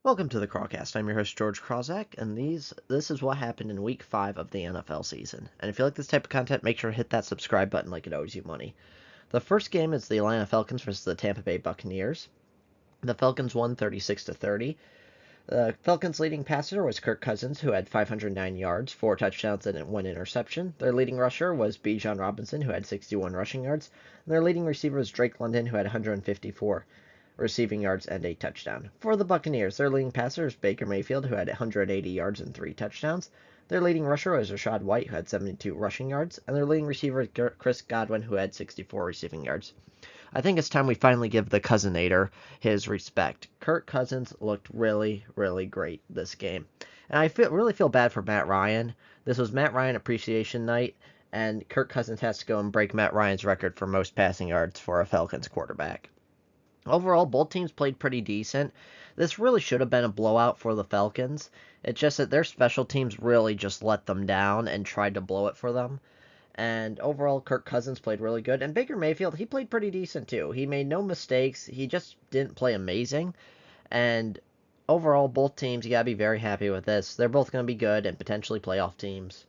Welcome to the Crawcast. I'm your host George Krawczak, and this is what happened in Week 5 of the NFL season. And if you like this type of content, make sure to hit that subscribe button like it owes you money. The first game is the Atlanta Falcons versus the Tampa Bay Buccaneers. The Falcons won 36-30. The Falcons' leading passer was Kirk Cousins, who had 509 yards, 4 touchdowns, and 1 interception. Their leading rusher was Bijan Robinson, who had 61 rushing yards. And their leading receiver was Drake London, who had 154 receiving yards and a touchdown. For the Buccaneers, their leading passer is Baker Mayfield, who had 180 yards and 3 touchdowns. Their leading rusher was Rachaad White, who had 72 rushing yards. And their leading receiver is Chris Godwin, who had 64 receiving yards. I think it's time we finally give the Cousinator his respect. Kirk Cousins looked really, really great this game. And I really feel bad for Matt Ryan. This was Matt Ryan appreciation night, and Kirk Cousins has to go and break Matt Ryan's record for most passing yards for a Falcons quarterback. Overall, both teams played pretty decent. This really should have been a blowout for the Falcons. It's just that their special teams really just let them down and tried to blow it for them. And overall, Kirk Cousins played really good. And Baker Mayfield, he played pretty decent too. He made no mistakes. He just didn't play amazing. And overall, both teams, you got to be very happy with this. They're both going to be good and potentially playoff teams.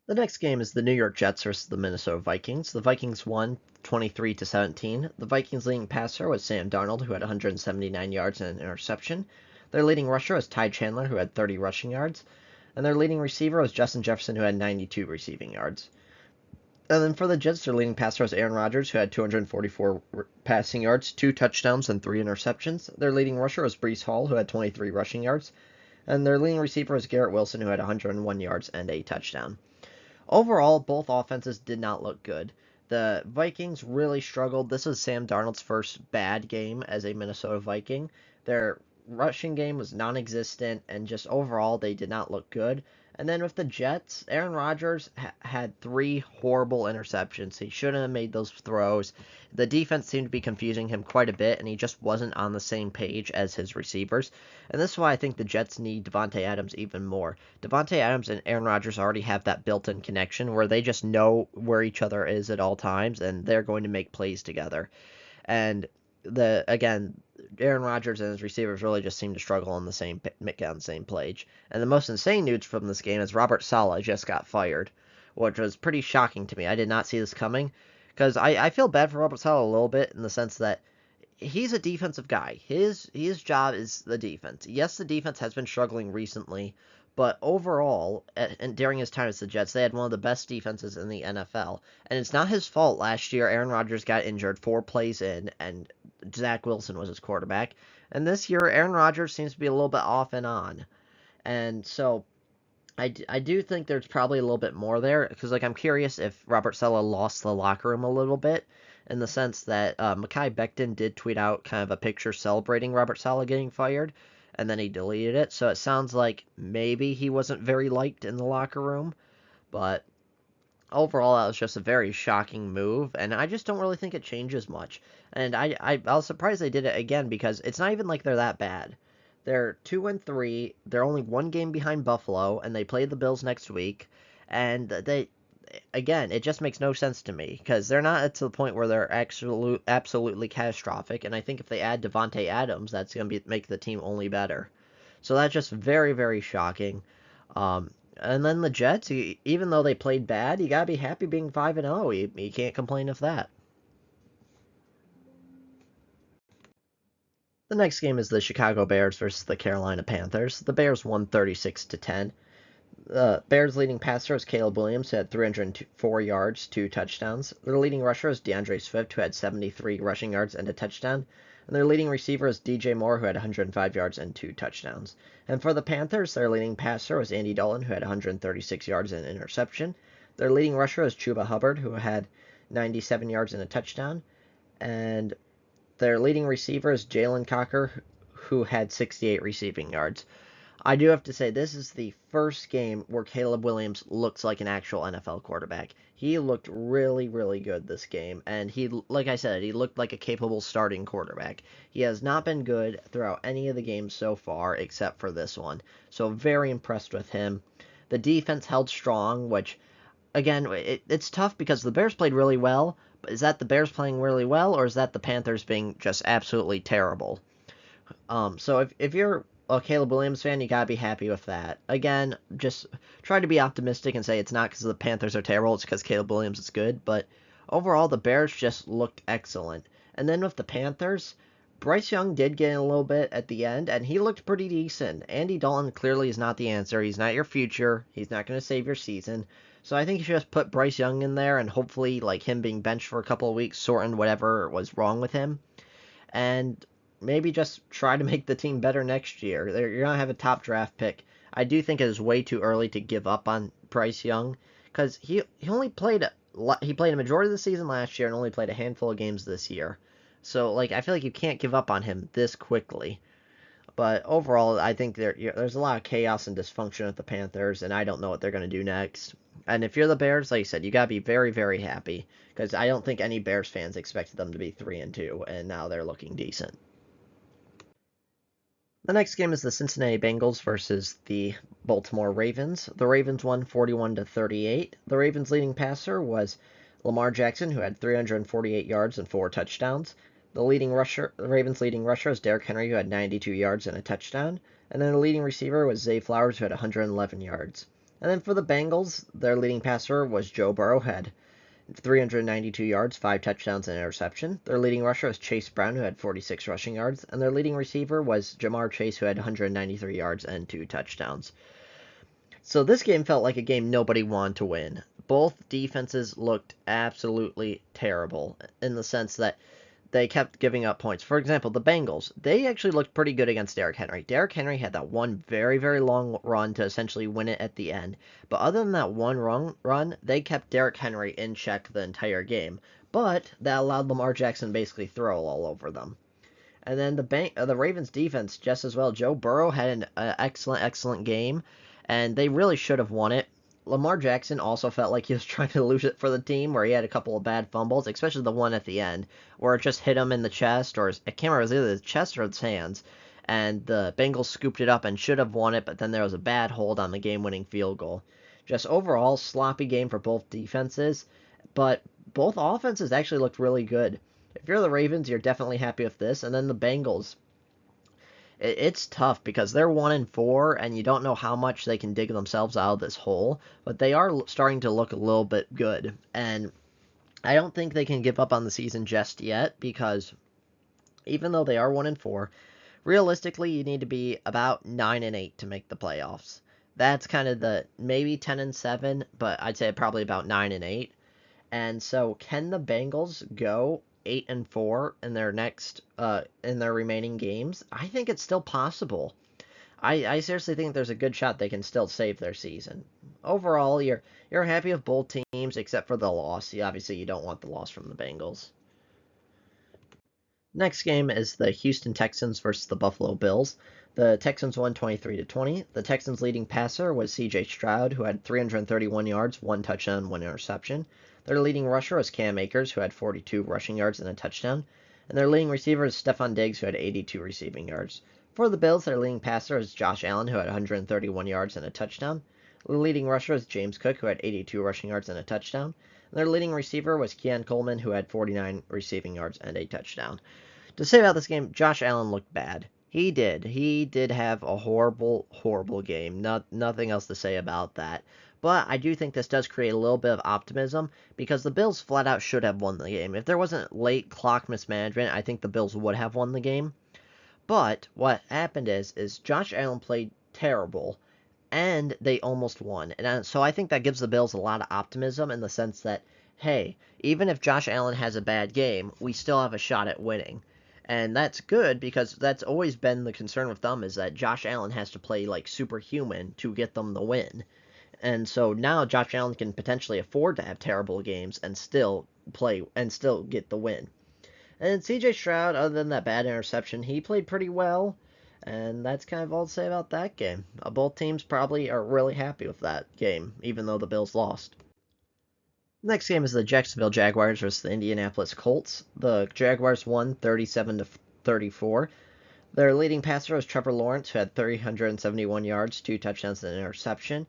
The next game is the New York Jets versus the Minnesota Vikings. The Vikings won 23-17. The Vikings' leading passer was Sam Darnold, who had 179 yards and an interception. Their leading rusher was Ty Chandler, who had 30 rushing yards. And their leading receiver was Justin Jefferson, who had 92 receiving yards. And then for the Jets, their leading passer was Aaron Rodgers, who had 244 passing yards, 2 touchdowns, and 3 interceptions. Their leading rusher was Breece Hall, who had 23 rushing yards. And their leading receiver was Garrett Wilson, who had 101 yards and a touchdown. Overall, both offenses did not look good. The Vikings really struggled. This was Sam Darnold's first bad game as a Minnesota Viking. Their rushing game was non existent, and just overall, they did not look good. And then with the Jets, Aaron Rodgers had 3 horrible interceptions. He shouldn't have made those throws. The defense seemed to be confusing him quite a bit, and he just wasn't on the same page as his receivers. And this is why I think the Jets need Davante Adams even more. Davante Adams and Aaron Rodgers already have that built-in connection where they just know where each other is at all times, and they're going to make plays together. And Aaron Rodgers and his receivers really just seem to struggle on get on the same page. And the most insane news from this game is Robert Saleh just got fired, which was pretty shocking to me. I did not see this coming because I feel bad for Robert Saleh a little bit in the sense that he's a defensive guy. His job is the defense. Yes, the defense has been struggling recently, but overall, and during his time as the Jets, they had one of the best defenses in the NFL. And it's not his fault. Last year, Aaron Rodgers got injured 4 plays in, and Zach Wilson was his quarterback. And this year, Aaron Rodgers seems to be a little bit off and on. And so I do think there's probably a little bit more there because I'm curious if Robert Saleh lost the locker room a little bit in the sense that Mekhi Becton did tweet out kind of a picture celebrating Robert Saleh getting fired, and then he deleted it. So it sounds like maybe he wasn't very liked in the locker room, but overall that was just a very shocking move, and I just don't really think it changes much. And I was surprised they did it again because it's not even like they're that bad. They're 2-3. They're only 1 game behind Buffalo, and they play the Bills next week. And it just makes no sense to me because they're not to the point where they're absolutely catastrophic. And I think if they add Davante Adams, that's going to make the team only better. So that's just very, very shocking. And then the Jets, even though they played bad, you gotta be happy being 5-0. You can't complain of that. The next game is the Chicago Bears versus the Carolina Panthers. The Bears won 36-10. The Bears' leading passer is Caleb Williams, who had 304 yards, 2 touchdowns. Their leading rusher is DeAndre Swift, who had 73 rushing yards and a touchdown. And their leading receiver is DJ Moore, who had 105 yards and 2 touchdowns. And for the Panthers, their leading passer was Andy Dalton, who had 136 yards and an interception. Their leading rusher is Chuba Hubbard, who had 97 yards and a touchdown. And their leading receiver is Jalen Cocker, who had 68 receiving yards. I do have to say, this is the first game where Caleb Williams looks like an actual NFL quarterback. He looked really, really good this game, and like I said, he looked like a capable starting quarterback. He has not been good throughout any of the games so far, except for this one. So very impressed with him. The defense held strong, which, again, it's tough because the Bears played really well, but is that the Bears playing really well, or is that the Panthers being just absolutely terrible? So if you're a Caleb Williams fan, you gotta be happy with that. Again, just try to be optimistic and say it's not because the Panthers are terrible, it's because Caleb Williams is good. But overall, the Bears just looked excellent. And then with the Panthers, Bryce Young did get in a little bit at the end, and he looked pretty decent. Andy Dalton clearly is not the answer. He's not your future. He's not going to save your season. So I think you should just put Bryce Young in there, and hopefully, like him being benched for a couple of weeks, sorting whatever was wrong with him. And maybe just try to make the team better next year. You're going to have a top draft pick. I do think it is way too early to give up on Bryce Young because he only played a majority of the season last year and only played a handful of games this year. So like I feel like you can't give up on him this quickly. But overall, I think there's a lot of chaos and dysfunction at the Panthers, and I don't know what they're going to do next. And if you're the Bears, like I said, you got to be very, very happy because I don't think any Bears fans expected them to be 3-2, and now they're looking decent. The next game is the Cincinnati Bengals versus the Baltimore Ravens. The Ravens won 41-38. The Ravens' leading passer was Lamar Jackson, who had 348 yards and 4 touchdowns. The Ravens' leading rusher was Derrick Henry, who had 92 yards and a touchdown. And then the leading receiver was Zay Flowers, who had 111 yards. And then for the Bengals, their leading passer was Joe Burrow, who had 392 yards, 5 touchdowns, and an interception. Their leading rusher was Chase Brown, who had 46 rushing yards, and their leading receiver was Jamar Chase, who had 193 yards and 2 touchdowns. So this game felt like a game nobody wanted to win. Both defenses looked absolutely terrible in the sense that they kept giving up points. For example, the Bengals, they actually looked pretty good against Derrick Henry. Derrick Henry had that one very, very long run to essentially win it at the end. But other than that one run, they kept Derrick Henry in check the entire game. But that allowed Lamar Jackson basically throw all over them. And then the Ravens defense just as well. Joe Burrow had an excellent game, and they really should have won it. Lamar Jackson also felt like he was trying to lose it for the team, where he had a couple of bad fumbles, especially the one at the end, where it just hit him in the chest, or I can't remember, it was either the chest or his hands, and the Bengals scooped it up and should have won it, but then there was a bad hold on the game-winning field goal. Just overall, sloppy game for both defenses, but both offenses actually looked really good. If you're the Ravens, you're definitely happy with this, and then the Bengals, it's tough because they're 1-4, and you don't know how much they can dig themselves out of this hole. But they are starting to look a little bit good, and I don't think they can give up on the season just yet because even though they are 1-4, realistically you need to be about 9-8 to make the playoffs. That's kind of the maybe 10-7, but I'd say probably about 9-8. And so, can the Bengals go 8-4 in their remaining games? I think it's still possible. I seriously think there's a good shot they can still save their season. Overall, you're happy with both teams except for the loss. Obviously, you don't want the loss from the Bengals. Next game is the Houston Texans versus the Buffalo Bills. The Texans won 23-20. The Texans' leading passer was C.J. Stroud, who had 331 yards, 1 touchdown, 1 interception. Their leading rusher was Cam Akers, who had 42 rushing yards and a touchdown. And their leading receiver is Stefon Diggs, who had 82 receiving yards. For the Bills, their leading passer is Josh Allen, who had 131 yards and a touchdown. The leading rusher is James Cook, who had 82 rushing yards and a touchdown. And their leading receiver was Keon Coleman, who had 49 receiving yards and a touchdown. To say about this game, Josh Allen looked bad. He did. He did have a horrible game. Nothing else to say about that. But I do think this does create a little bit of optimism because the Bills flat out should have won the game. If there wasn't late clock mismanagement, I think the Bills would have won the game. But what happened is Josh Allen played terrible, and they almost won. And so I think that gives the Bills a lot of optimism in the sense that, hey, even if Josh Allen has a bad game, we still have a shot at winning. And that's good because that's always been the concern with them is that Josh Allen has to play like superhuman to get them the win. And so now Josh Allen can potentially afford to have terrible games and still play and still get the win. And CJ Stroud, other than that bad interception, he played pretty well. And that's kind of all to say about that game. Both teams probably are really happy with that game, even though the Bills lost. Next game is the Jacksonville Jaguars versus the Indianapolis Colts. The Jaguars won 37-34. Their leading passer was Trevor Lawrence, who had 371 yards, 2 touchdowns, and an interception.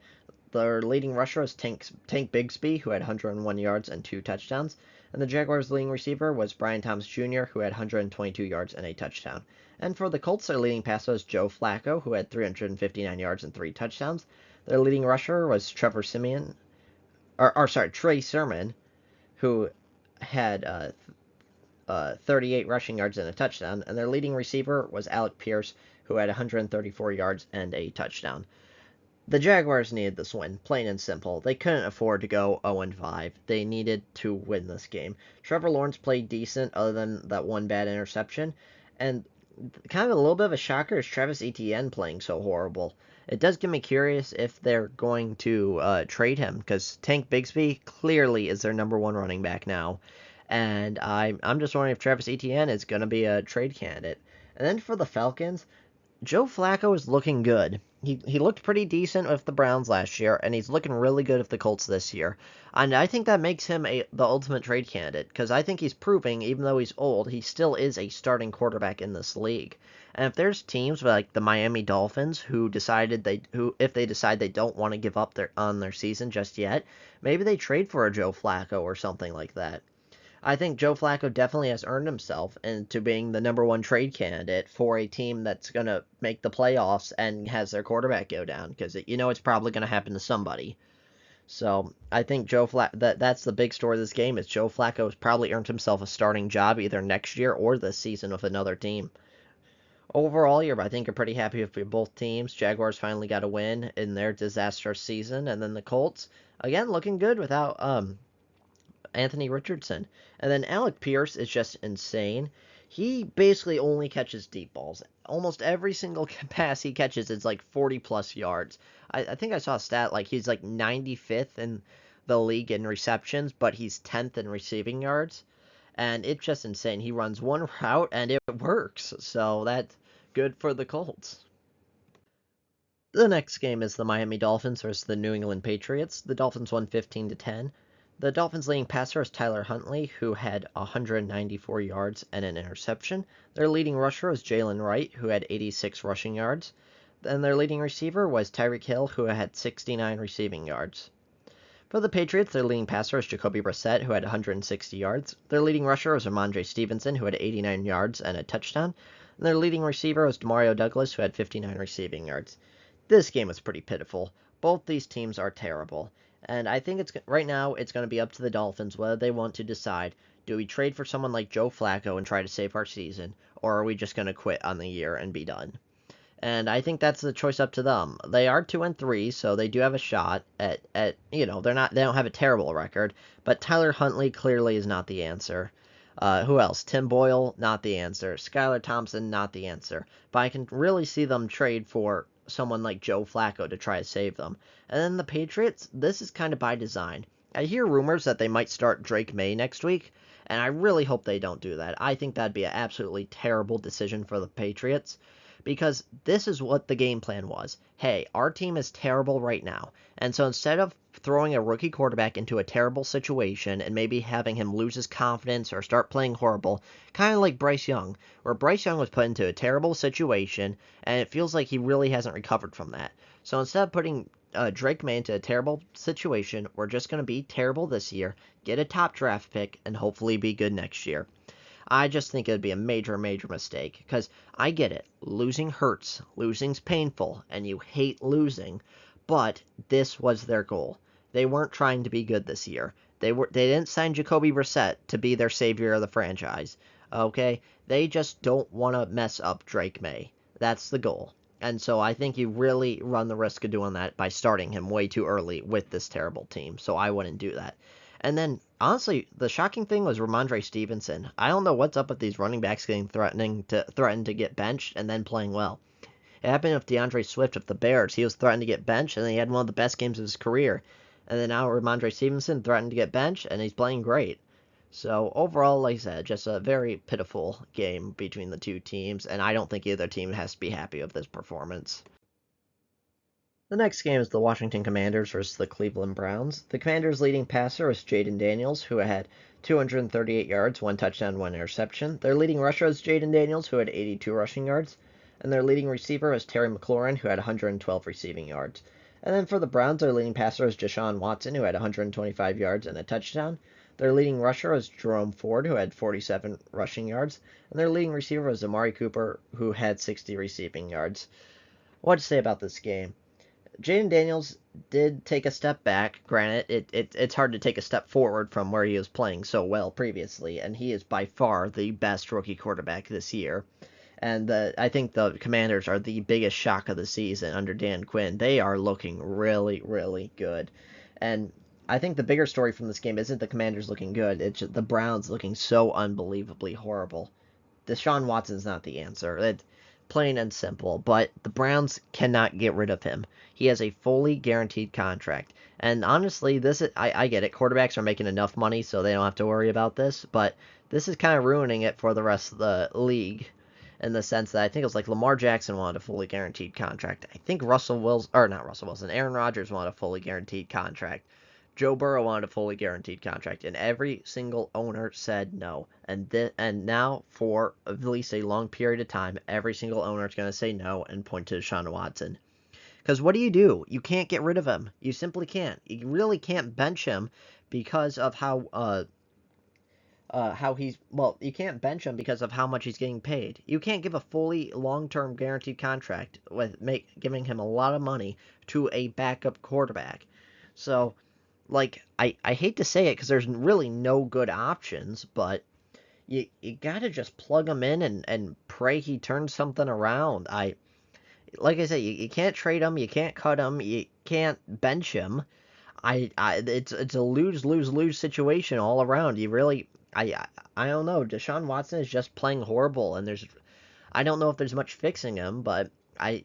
Their leading rusher was Tank Bigsby, who had 101 yards and 2 touchdowns. And the Jaguars' leading receiver was Brian Thomas Jr., who had 122 yards and a touchdown. And for the Colts, their leading passer was Joe Flacco, who had 359 yards and 3 touchdowns. Their leading rusher was Trey Sermon, who had 38 rushing yards and a touchdown. And their leading receiver was Alec Pierce, who had 134 yards and a touchdown. The Jaguars needed this win, plain and simple. They couldn't afford to go 0-5. They needed to win this game. Trevor Lawrence played decent other than that one bad interception. And kind of a little bit of a shocker is Travis Etienne playing so horrible. It does get me curious if they're going to trade him, because Tank Bigsby clearly is their number one running back now. And I'm just wondering if Travis Etienne is going to be a trade candidate. And then for the Falcons, Joe Flacco is looking good. He looked pretty decent with the Browns last year, and he's looking really good with the Colts this year. And I think that makes him the ultimate trade candidate, because I think he's proving, even though he's old, he still is a starting quarterback in this league. And if there's teams like the Miami Dolphins who if they decide they don't want to give up on their season just yet, maybe they trade for a Joe Flacco or something like that. I think Joe Flacco definitely has earned himself into being the number one trade candidate for a team that's going to make the playoffs and has their quarterback go down, because it's probably going to happen to somebody. So I think that's the big story of this game is Joe Flacco has probably earned himself a starting job either next year or this season with another team. Overall, I think you're pretty happy with both teams. Jaguars finally got a win in their disastrous season, and then the Colts, again, looking good without Anthony Richardson. And then Alec Pierce is just insane. He basically only catches deep balls. Almost every single pass he catches is like 40-plus yards. I think I saw a stat like he's like 95th in the league in receptions, but he's 10th in receiving yards. And it's just insane. He runs one route, and it works. So that's good for the Colts. The next game is the Miami Dolphins versus the New England Patriots. The Dolphins won 15-10. The Dolphins' leading passer is Tyler Huntley, who had 194 yards and an interception. Their leading rusher was Jalen Wright, who had 86 rushing yards. And their leading receiver was Tyreek Hill, who had 69 receiving yards. For the Patriots, their leading passer was Jacoby Brissett, who had 160 yards. Their leading rusher was Ramondre Stevenson, who had 89 yards and a touchdown. And their leading receiver was Demario Douglas, who had 59 receiving yards. This game was pretty pitiful. Both these teams are terrible. And I think right now it's going to be up to the Dolphins whether they want to decide, do we trade for someone like Joe Flacco and try to save our season, or are we just going to quit on the year and be done? And I think that's the choice up to them. They are 2-3, so they do have a shot at they don't have a terrible record, but Tyler Huntley clearly is not the answer. Who else? Tim Boyle, not the answer. Skylar Thompson, not the answer. But I can really see them trade for someone like Joe Flacco to try to save them. And then the Patriots, this is kind of by design. I hear rumors that they might start Drake May next week, and I really hope they don't do that. I think that'd be an absolutely terrible decision for the Patriots, because this is what the game plan was. Hey, our team is terrible right now, and so instead of throwing a rookie quarterback into a terrible situation and maybe having him lose his confidence or start playing horrible, kind of like Bryce Young, where Bryce Young was put into a terrible situation, and it feels like he really hasn't recovered from that. So instead of putting Drake May into a terrible situation, we're just going to be terrible this year, get a top draft pick, and hopefully be good next year. I just think it would be a major, major mistake, because I get it. Losing hurts. Losing's painful, and you hate losing, but this was their goal. They weren't trying to be good this year. They didn't sign Jacoby Brissett to be their savior of the franchise. Okay? They just don't want to mess up Drake May. That's the goal. And so I think you really run the risk of doing that by starting him way too early with this terrible team. So I wouldn't do that. And then, honestly, the shocking thing was Ramondre Stevenson. I don't know what's up with these running backs threatened to get benched and then playing well. It happened with DeAndre Swift with the Bears. He was threatened to get benched, and then he had one of the best games of his career. And then now Ramondre Stevenson threatened to get benched, and he's playing great. So overall, like I said, just a very pitiful game between the two teams, and I don't think either team has to be happy with this performance. The next game is the Washington Commanders versus the Cleveland Browns. The Commanders' leading passer was Jaden Daniels, who had 238 yards, 1 touchdown, 1 interception. Their leading rusher was Jaden Daniels, who had 82 rushing yards. And their leading receiver was Terry McLaurin, who had 112 receiving yards. And then for the Browns, their leading passer was Deshaun Watson, who had 125 yards and a touchdown. Their leading rusher was Jerome Ford, who had 47 rushing yards, and their leading receiver was Amari Cooper, who had 60 receiving yards. What to say about this game? Jayden Daniels did take a step back. Granted, it's hard to take a step forward from where he was playing so well previously, and he is by far the best rookie quarterback this year. And I think the Commanders are the biggest shock of the season under Dan Quinn. They are looking really, really good. And I think the bigger story from this game isn't the Commanders looking good, it's the Browns looking so unbelievably horrible. Deshaun Watson's not the answer. It's plain and simple. But the Browns cannot get rid of him. He has a fully guaranteed contract. And honestly, I get it. Quarterbacks are making enough money, so they don't have to worry about this. But this is kind of ruining it for the rest of the league, in the sense that I think it was like Lamar Jackson wanted a fully guaranteed contract. I think Aaron Rodgers wanted a fully guaranteed contract. Joe Burrow wanted a fully guaranteed contract, and every single owner said no. And now, for at least a long period of time, every single owner is going to say no and point to Deshaun Watson. Because what do? You can't get rid of him. You simply can't. You really can't bench him because of you can't bench him because of how much he's getting paid. You can't give a fully long-term guaranteed contract with giving him a lot of money to a backup quarterback. So, like, I hate to say it because there's really no good options, but you gotta just plug him in and pray he turns something around. Like I said, you can't trade him, you can't cut him, you can't bench him. It's a lose situation all around. I don't know. Deshaun Watson is just playing horrible, and I don't know if there's much fixing him, but I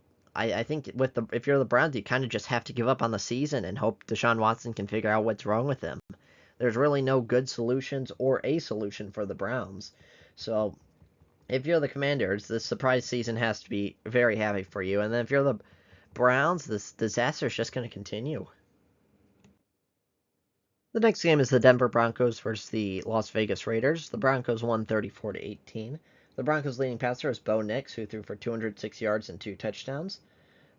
think if you're the Browns, you kind of just have to give up on the season and hope Deshaun Watson can figure out what's wrong with him. There's really no good solutions or a solution for the Browns. So if you're the Commanders, this surprise season has to be very happy for you. And then if you're the Browns, this disaster is just going to continue. The next game is the Denver Broncos versus the Las Vegas Raiders. The Broncos won 34-18. The Broncos' leading passer is Bo Nix, who threw for 206 yards and 2 touchdowns.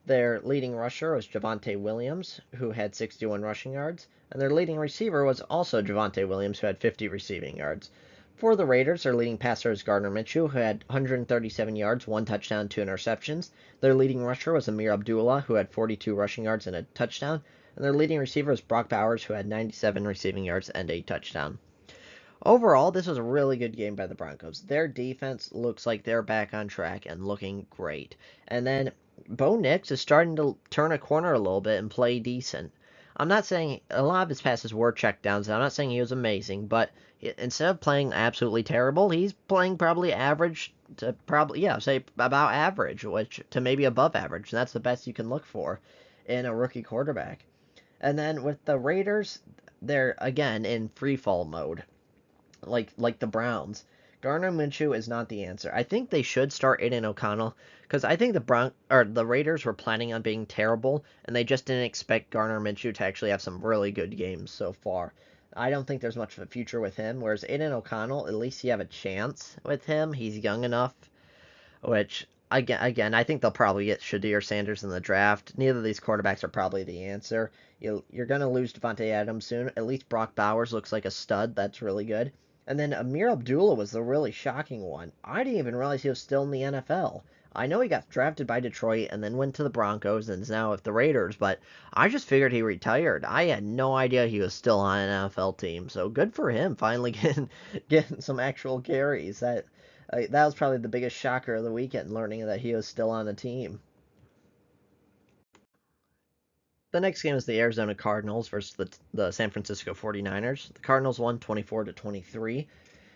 Their leading rusher was Javonte Williams, who had 61 rushing yards, and their leading receiver was also Javonte Williams, who had 50 receiving yards. For the Raiders, their leading passer is Gardner Minshew, who had 137 yards, 1 touchdown, 2 interceptions. Their leading rusher was Amir Abdullah, who had 42 rushing yards and a touchdown, and their leading receiver is Brock Bowers, who had 97 receiving yards and a touchdown. Overall, this was a really good game by the Broncos. Their defense looks like they're back on track and looking great. And then Bo Nix is starting to turn a corner a little bit and play decent. I'm not saying a lot of his passes were checkdowns. I'm not saying he was amazing, but instead of playing absolutely terrible, he's playing probably average to say about average, which to maybe above average. And that's the best you can look for in a rookie quarterback. And then with the Raiders, they're again in free fall mode, like the Browns. Gardner Minshew is not the answer. I think they should start Aiden O'Connell because I think the Raiders were planning on being terrible and they just didn't expect Gardner Minshew to actually have some really good games so far. I don't think there's much of a future with him. Whereas Aiden O'Connell, at least you have a chance with him. He's young enough, which again, I think they'll probably get Shadir Sanders in the draft. Neither of these quarterbacks are probably the answer. You're going to lose Devontae Adams soon. At least Brock Bowers looks like a stud. That's really good. And then Amir Abdullah was the really shocking one. I didn't even realize he was still in the NFL. I know he got drafted by Detroit and then went to the Broncos and is now with the Raiders, but I just figured he retired. I had no idea he was still on an NFL team. So good for him finally getting some actual carries. That was probably the biggest shocker of the weekend, learning that he was still on the team. The next game is the Arizona Cardinals versus the San Francisco 49ers. The Cardinals won 24-23.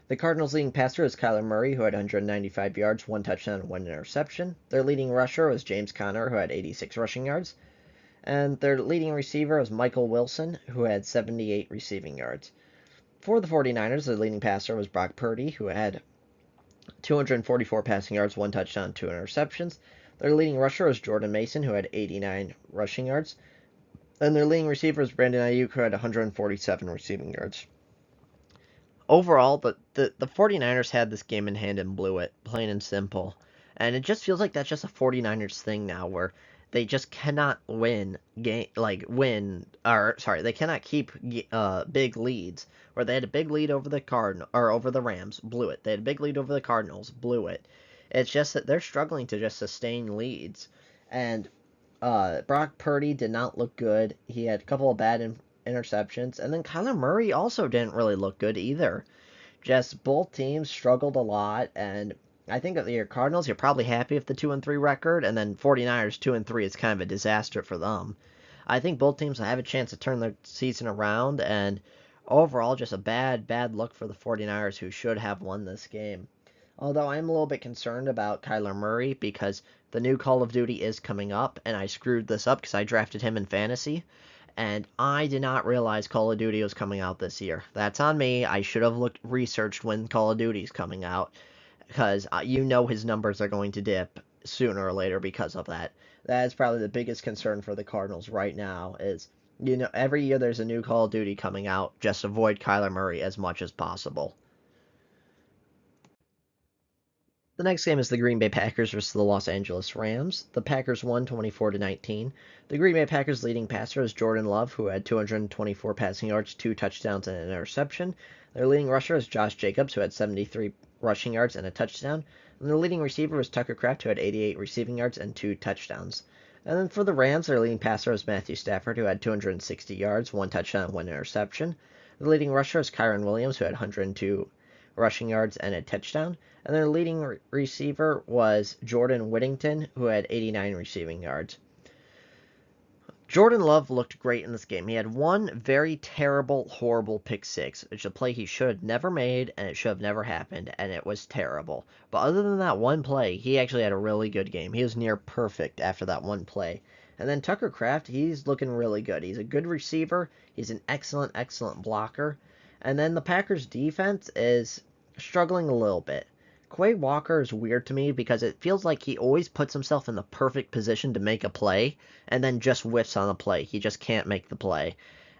The Cardinals' leading passer is Kyler Murray, who had 195 yards, 1 touchdown, and 1 interception. Their leading rusher was James Conner, who had 86 rushing yards. And their leading receiver was Michael Wilson, who had 78 receiving yards. For the 49ers, their leading passer was Brock Purdy, who had 244 passing yards, 1 touchdown, 2 interceptions. Their leading rusher was Jordan Mason, who had 89 rushing yards. And their leading receiver is Brandon Ayuk, who had 147 receiving yards. Overall, the 49ers had this game in hand and blew it, plain and simple. And it just feels like that's just a 49ers thing now, where they just cannot they cannot keep big leads. Where they had a big lead over over the Rams, blew it. They had a big lead over the Cardinals, blew it. It's just that they're struggling to just sustain leads. And Brock Purdy did not look good. He had a couple of bad interceptions, and then Kyler Murray also didn't really look good either. Just both teams struggled a lot, and I think that your Cardinals, you're probably happy with the 2-3 record, and then 49ers 2-3 is kind of a disaster for them. I think both teams will have a chance to turn their season around, and overall, just a bad look for the 49ers, who should have won this game. Although I'm a little bit concerned about Kyler Murray because the new Call of Duty is coming up, and I screwed this up because I drafted him in fantasy, and I did not realize Call of Duty was coming out this year. That's on me. I should have researched when Call of Duty is coming out, because his numbers are going to dip sooner or later because of that. That is probably the biggest concern for the Cardinals right now is, every year there's a new Call of Duty coming out. Just avoid Kyler Murray as much as possible. The next game is the Green Bay Packers versus the Los Angeles Rams. The Packers won 24-19. The Green Bay Packers leading passer is Jordan Love, who had 224 passing yards, 2 touchdowns, and an interception. Their leading rusher is Josh Jacobs, who had 73 rushing yards and a touchdown. And their leading receiver was Tucker Kraft, who had 88 receiving yards and 2 touchdowns. And then for the Rams, their leading passer was Matthew Stafford, who had 260 yards, 1 touchdown, and 1 interception. The leading rusher is Kyren Williams, who had 102 rushing yards and a touchdown. And their leading receiver was Jordan Whittington, who had 89 receiving yards. Jordan Love looked great in this game. He had one very terrible, horrible pick six. It's a play he should have never made, and it should have never happened, and it was terrible. But other than that one play, he actually had a really good game. He was near perfect after that one play. And then Tucker Kraft, he's looking really good. He's a good receiver. He's an excellent, excellent blocker. And then the Packers' defense is struggling a little bit. Quay Walker is weird to me because it feels like he always puts himself in the perfect position to make a play and then just whiffs on the play. He just can't make the play.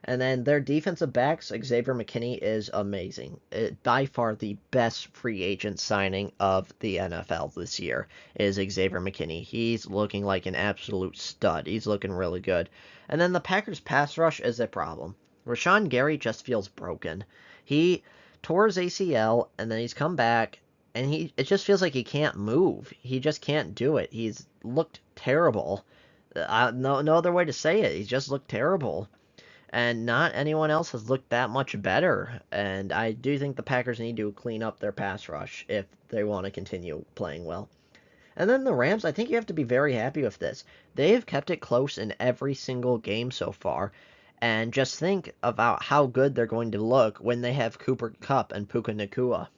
And then their defensive backs, Xavier McKinney, is amazing. By far the best free agent signing of the NFL this year is Xavier McKinney. He's looking like an absolute stud. He's looking really good. And then the Packers' pass rush is a problem. Rashawn Gary just feels broken. He tore his ACL, and then he's come back, and it just feels like he can't move. He just can't do it. He's looked terrible. No other way to say it. He's just looked terrible. And not anyone else has looked that much better. And I do think the Packers need to clean up their pass rush if they want to continue playing well. And then the Rams, I think you have to be very happy with this. They have kept it close in every single game so far. And just think about how good they're going to look when they have Cooper Kupp and Puka Nacua.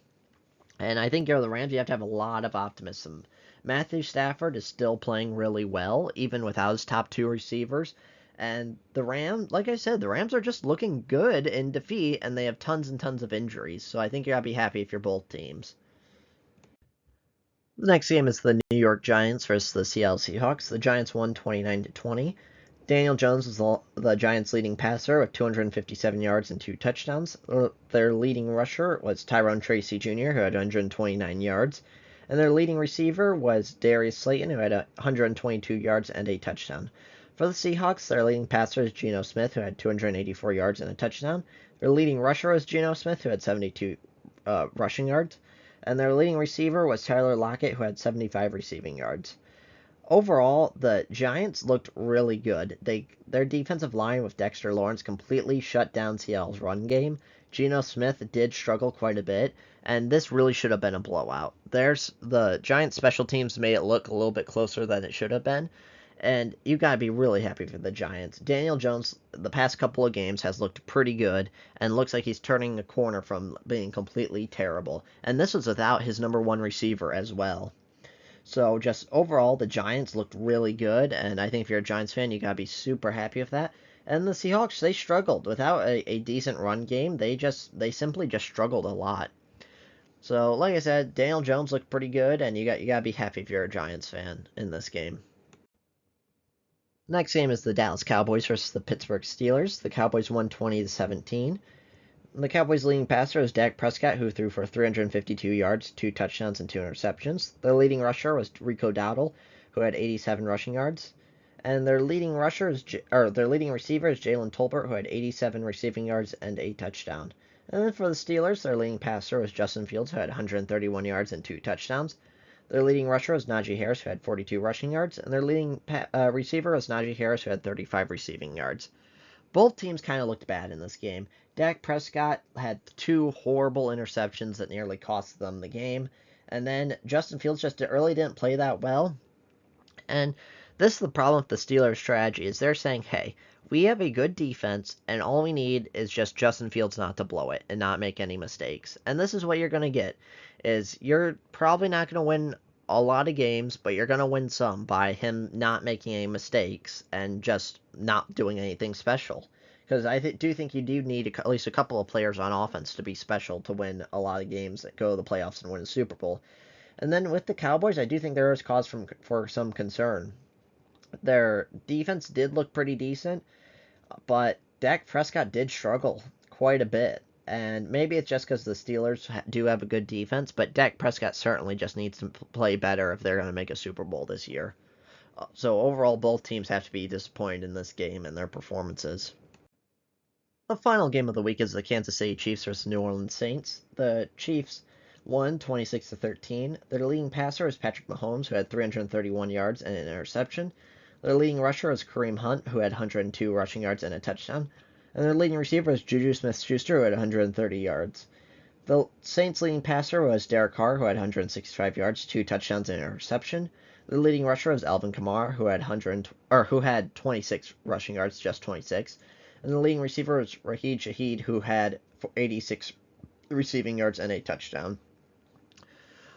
And I think you're the Rams, you have to have a lot of optimism. Matthew Stafford is still playing really well, even without his top 2 receivers. And the Rams, like I said, the Rams are just looking good in defeat, and they have tons and tons of injuries. So I think you gotta be happy if you're both teams. The next game is the New York Giants versus the Seattle Seahawks. The Giants won 29-20. Daniel Jones was the Giants' leading passer with 257 yards and 2 touchdowns. Their leading rusher was Tyrone Tracy Jr., who had 129 yards. And their leading receiver was Darius Slayton, who had 122 yards and a touchdown. For the Seahawks, their leading passer is Geno Smith, who had 284 yards and a touchdown. Their leading rusher was Geno Smith, who had 72 rushing yards. And their leading receiver was Tyler Lockett, who had 75 receiving yards. Overall, the Giants looked really good. Their defensive line with Dexter Lawrence completely shut down Seattle's run game. Geno Smith did struggle quite a bit, and this really should have been a blowout. The Giants' special teams made it look a little bit closer than it should have been, and you got to be really happy for the Giants. Daniel Jones, the past couple of games, has looked pretty good, and looks like he's turning the corner from being completely terrible. And this was without his number 1 receiver as well. So just overall, the Giants looked really good, and I think if you're a Giants fan, you gotta be super happy with that. And the Seahawks, they struggled without a decent run game. They simply just struggled a lot. So like I said, Daniel Jones looked pretty good, and you gotta be happy if you're a Giants fan in this game. Next game is the Dallas Cowboys versus the Pittsburgh Steelers. The Cowboys won 20-17. The Cowboys' leading passer was Dak Prescott, who threw for 352 yards, 2 touchdowns, and 2 interceptions. Their leading rusher was Rico Dowdle, who had 87 rushing yards. And their leading their leading receiver is Jalen Tolbert, who had 87 receiving yards and a touchdown. And then for the Steelers, their leading passer was Justin Fields, who had 131 yards and 2 touchdowns. Their leading rusher was Najee Harris, who had 42 rushing yards, and their leading receiver was Najee Harris, who had 35 receiving yards. Both teams kind of looked bad in this game. Dak Prescott had 2 horrible interceptions that nearly cost them the game, and then Justin Fields just really didn't play that well. And this is the problem with the Steelers' strategy is they're saying, hey, we have a good defense, and all we need is just Justin Fields not to blow it and not make any mistakes. And this is what you're going to get, is you're probably not going to win a lot of games, but you're going to win some by him not making any mistakes and just not doing anything special. Because do think you do need at least a couple of players on offense to be special to win a lot of games that go to the playoffs and win a Super Bowl. And then with the Cowboys, I do think there is cause for some concern. Their defense did look pretty decent, but Dak Prescott did struggle quite a bit. And maybe it's just because the Steelers do have a good defense, but Dak Prescott certainly just needs to play better if they're going to make a Super Bowl this year. So overall, both teams have to be disappointed in this game and their performances. The final game of the week is the Kansas City Chiefs versus New Orleans Saints. The Chiefs won 26-13. Their leading passer is Patrick Mahomes, who had 331 yards and an interception. Their leading rusher is Kareem Hunt, who had 102 rushing yards and a touchdown. And their leading receiver is Juju Smith-Schuster, who had 130 yards. The Saints' leading passer was Derek Carr, who had 165 yards, 2 touchdowns, and an interception. The leading rusher was Alvin Kamara, who had 26 rushing yards, just 26. And the leading receiver was Rashid Shaheed, who had 86 receiving yards and a touchdown.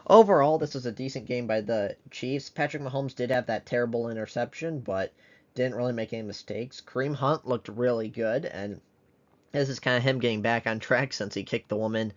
Overall, this was a decent game by the Chiefs. Patrick Mahomes did have that terrible interception, but didn't really make any mistakes. Kareem Hunt looked really good, and this is kind of him getting back on track since he kicked the woman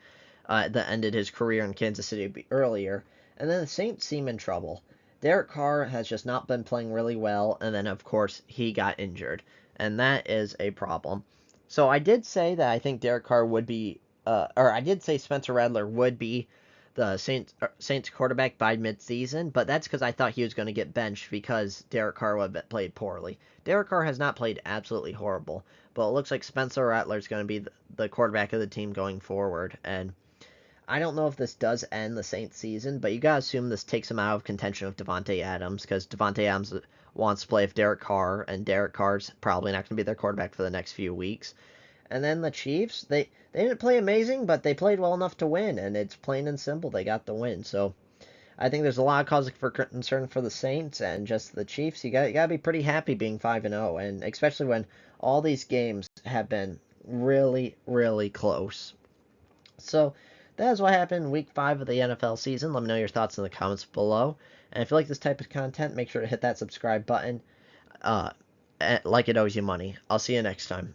that ended his career in Kansas City earlier. And then the Saints seem in trouble. Derek Carr has just not been playing really well, and then, of course, he got injured. And that is a problem. So I did say that I think Derek Carr would be, or I did say Spencer Rattler would be the Saints quarterback by midseason, but that's because I thought he was going to get benched because Derek Carr would have played poorly. Derek Carr has not played absolutely horrible, but it looks like Spencer Rattler is going to be the quarterback of the team going forward. And I don't know if this does end the Saints season, but you got to assume this takes him out of contention with Davante Adams because Davante Adams wants to play with Derek Carr, and Derek Carr's probably not going to be their quarterback for the next few weeks. And then the Chiefs, they didn't play amazing, but they played well enough to win, and it's plain and simple. They got the win. So I think there's a lot of cause for concern for the Saints and just the Chiefs. You got to be pretty happy being 5-0, and especially when all these games have been really, really close. So that is what happened in Week 5 of the NFL season. Let me know your thoughts in the comments below. And if you like this type of content, make sure to hit that subscribe button like it owes you money. I'll see you next time.